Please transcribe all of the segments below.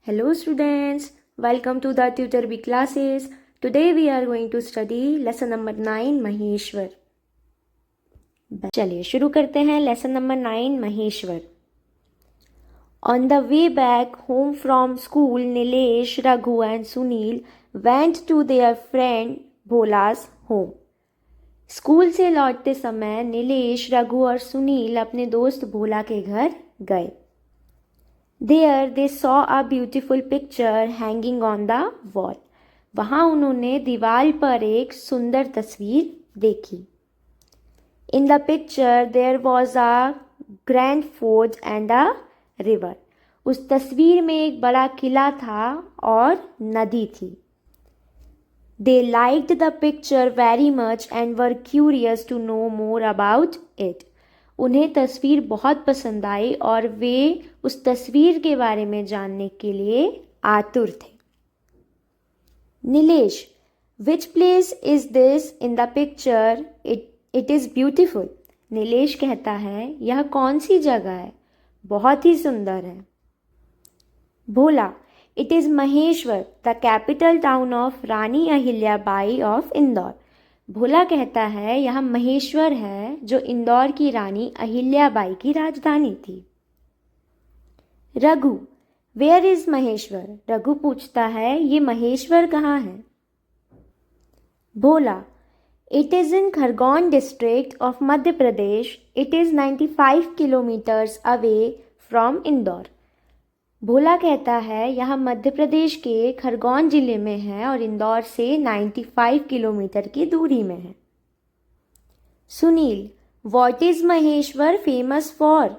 Hello students, welcome to the Tutor B classes. Today we are going to study lesson number 9 Maheshwar. चलिए शुरू करते हैं lesson number 9 Maheshwar. On the way back home from school, Nilesh, Raghu and Sunil went to their friend Bhola's home. School से लौटते समय नीलेश, रघु और सुनील अपने दोस्त भोला के घर गए. There they saw a beautiful picture hanging on the wall. वहाँ उन्होंने दीवार पर एक सुंदर तस्वीर देखी. In the picture there was a grand fort and a river. उस तस्वीर में एक बड़ा किला था और नदी थी. They liked the picture very much and were curious to know more about it. उन्हें तस्वीर बहुत पसंद आई और वे उस तस्वीर के बारे में जानने के लिए आतुर थे. Nilesh, which place is this in the picture? It is beautiful. Nilesh कहता है यह कौन सी जगह है, बहुत ही सुंदर है. भोला, it is Maheshwar, the capital town of Rani Ahilyabai of Indore. Bhola कहता है यह महेश्वर है जो इंदौर की रानी अहिल्याबाई की राजधानी थी. Raghu, where is Maheshwar? रघु पूछता है ये महेश्वर कहाँ है? Bhola, it is in Khargone district of Madhya Pradesh. It is 95 kilometres away from Indore. Bhola कहता है यह मध्य प्रदेश के खरगोन जिले में है और इंदौर से 95 किलोमीटर की दूरी में है. Sunil, what is Maheshwar famous for?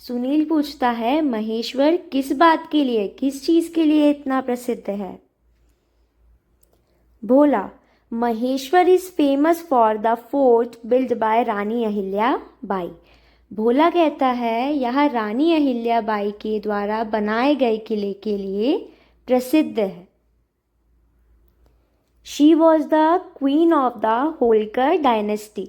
Sunil पूछता है महेश्वर किस बात के लिए, किस चीज के लिए इतना प्रसिद्ध है? Bhola, Maheshwar is famous for the fort build by Rani Ahilyabai. Bhola कहता है यह रानी अहिल्याबाई के द्वारा बनाए गए किले के लिए प्रसिद्ध है. She was the queen of the Holkar dynasty.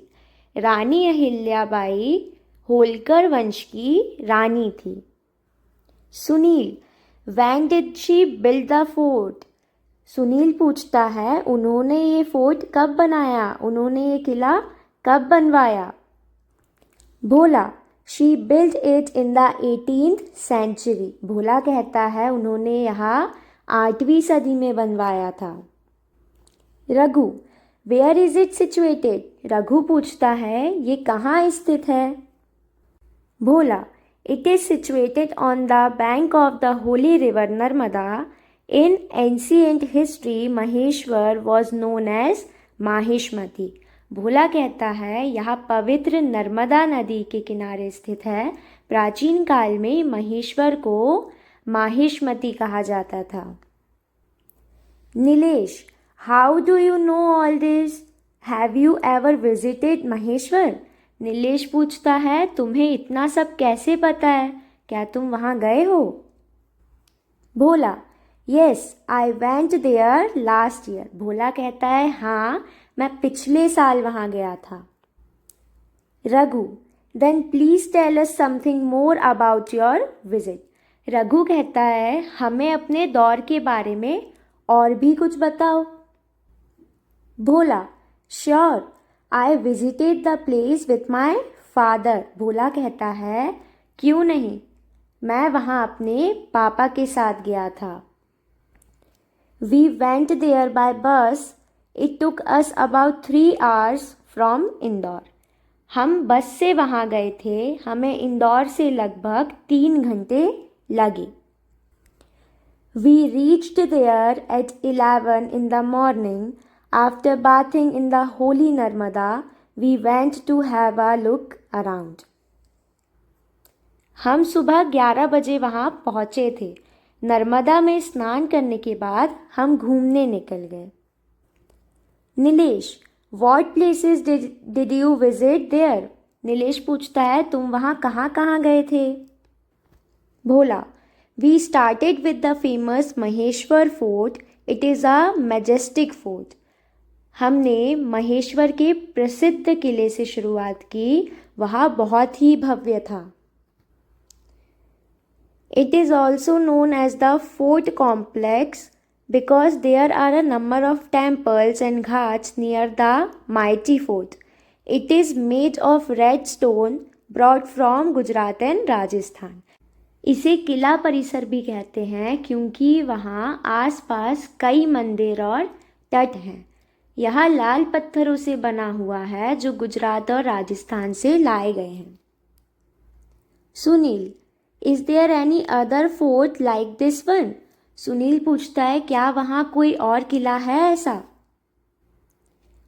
Rani Ahilyabai Holkar वंश की रानी थी. Sunil, when did she build the fort? Sunil पूछता है उन्होंने ये फोर्ट कब बनाया, उन्होंने ये किला कब बनवाया? Bhola, she build it in the 18th century. Bhola कहता है उन्होंने यहाँ 8वीं सदी में बनवाया था. Raghu, where is it situated? Raghu पूछता है ये कहाँ स्थित है? Bhola, it is situated on the bank of the holy river Narmada. In ancient history Maheshwar was known as Mahishmati. Bhola कहता है यह पवित्र नर्मदा नदी के किनारे स्थित है. प्राचीन काल में महेश्वर को माहिष्मती कहा जाता था. Nilesh, how do you know all this? Have you ever visited Maheshwar? Nilesh पूछता है तुम्हें इतना सब कैसे पता है, क्या तुम वहाँ गए हो? Bhola, yes I went there last year. Bhola कहता है हाँ मैं पिछले साल वहाँ गया था. Raghu, then please tell us something more about your visit. Raghu कहता है हमें अपने दौर के बारे में और भी कुछ बताओ. Bhola, sure, I visited the place with my father. Bhola कहता है क्यों नहीं, मैं वहाँ अपने पापा के साथ गया था. वी वेंट देयर बाय बस. It took us about 3 hours from Indore. हम बस से वहाँ गए थे, हमें इंदौर से लगभग 3 घंटे लगे. We reached there at 11 in the morning. After bathing in the holy Narmada we went to have a look around. हम सुबह 11 बजे वहाँ पहुँचे थे. नर्मदा में स्नान करने के बाद हम घूमने निकल गए. Nilesh, what places did you visit there? Nilesh पूछता है तुम वहाँ कहाँ कहाँ गए थे? Bhola, we started with the famous Maheshwar fort. It is a majestic fort. हमने महेश्वर के प्रसिद्ध किले से शुरुआत की, वह बहुत ही भव्य था. It is also known as the fort complex because there are a number of temples and ghats near the mighty fort. It is made of red stone brought from Gujarat and Rajasthan. इसे किला परिसर भी कहते हैं क्योंकि वहाँ आसपास कई मंदिर और तट हैं। यह लाल पत्थरों से बना हुआ है जो गुजरात और राजस्थान से लाए गए हैं। Sunil, is there any other fort like this one? Sunil पूछता है क्या वहाँ कोई और किला है ऐसा?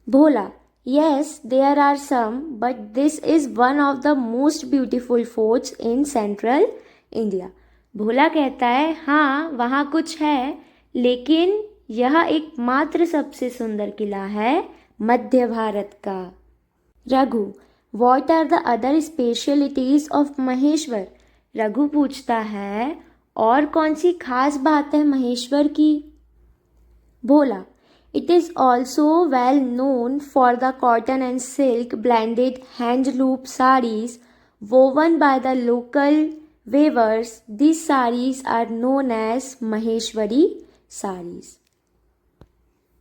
भोला, yes, there are some, but this is one of the most beautiful forts in central India. भोला कहता है हाँ वहाँ कुछ है, लेकिन यह एकमात्र सबसे सुंदर किला है मध्य भारत का। Raghu, what are the other specialities of Maheshwar? Raghu पूछता है और कौन सी खास बात है महेश्वर की? भोला, it is also well known for the cotton and silk blended hand-loom sarees woven by the local weavers. These sarees are known as Maheshwari sarees.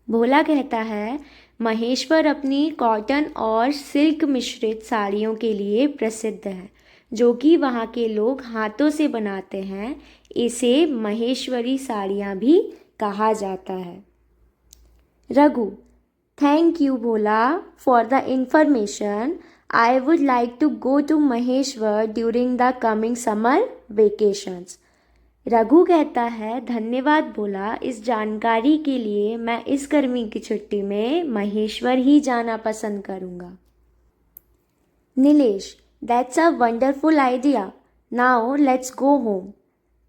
भोला कहता है महेश्वर अपनी कॉटन और सिल्क मिश्रित साड़ियों के लिए प्रसिद्ध है जो कि वहाँ के लोग हाथों से बनाते हैं। इसे महेश्वरी साड़ियाँ भी कहा जाता है। Raghu, thank you Bhola for the information. I would like to go to Maheshwar during the coming summer vacations. Raghu कहता है धन्यवाद भोला, इस जानकारी के लिए मैं इस गर्मी की छुट्टी में महेश्वर ही जाना पसंद करूँगा। Nilesh, that's a wonderful idea. Now let's go home.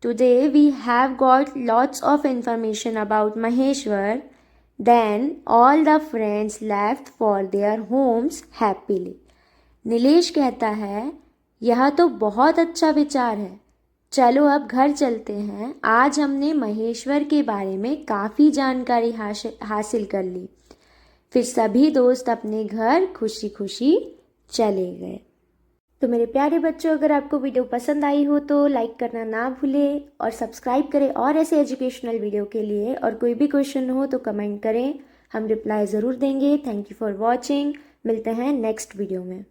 Today we have got lots of information about Maheshwar. Then all the friends left for their homes happily. Nilesh कहता है यह तो बहुत अच्छा विचार है, चलो अब घर चलते हैं। आज हमने महेश्वर के बारे में काफ़ी जानकारी हासिल कर ली। फिर सभी दोस्त अपने घर खुशी खुशी चले गए। तो मेरे प्यारे बच्चों, अगर आपको वीडियो पसंद आई हो तो लाइक करना ना भूलें और सब्सक्राइब करें और ऐसे एजुकेशनल वीडियो के लिए। और कोई भी क्वेश्चन हो तो कमेंट करें, हम रिप्लाई ज़रूर देंगे। Thank you for watching. मिलते हैं नेक्स्ट वीडियो में।